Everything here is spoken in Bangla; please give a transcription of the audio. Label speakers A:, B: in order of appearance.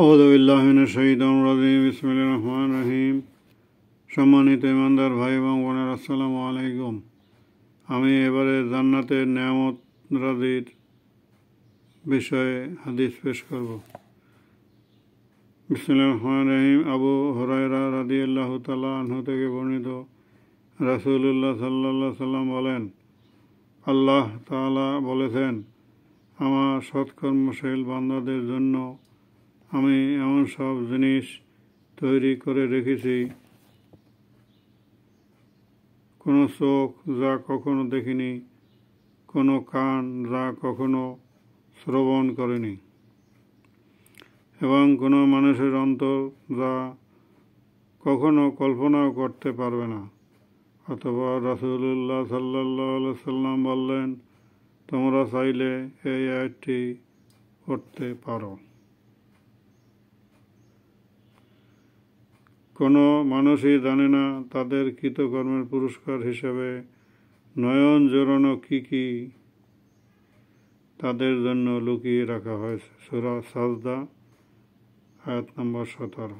A: আউযু বিল্লাহি মিনাশ শাইতানির রাজিম। বিসমিল্লাহির রহমানির রহিম। সম্মানিত ইমানদার ভাই এবং বোনেরা, আসসালামু আলাইকুম। আমি এবারে জান্নাতের নেয়ামত রাজির বিষয়ে হাদিস পেশ করব। বিসমিল্লাহির রহমানির রহিম। আবু হুরায়রা রাদিয়াল্লাহু তাআলা আনহু থেকে বর্ণিত, রাসূলুল্লাহ সাল্লাল্লাহু আলাইহি সাল্লাম বলেন, আল্লাহ তাআলা বলেছেন, আমার সৎকর্মশীল বান্দাদের জন্য আমি এমন সব জিনিস তৈরি করে রেখেছি, কোনো চোখ যা কখনো দেখিনি, কোনো কান যা কখনো শ্রবণ করেনি, এবং কোনো মানুষের অন্তর যা কখনো কল্পনাও করতে পারবে না। অথবা রাসূলুল্লাহ সাল্লাল্লাহু আলাইহি সাল্লাম বললেন, তোমরা চাইলে এই আয়াতটি পড়তে পারো। কোনো মানুষই জানে না তাদের কৃতকর্মের পুরস্কার হিসেবে নয়ন জোড়ানো কি তাদের জন্য লুকিয়ে রাখা হয়েছে। সূরা সাজদা, আয়াত নম্বর 17।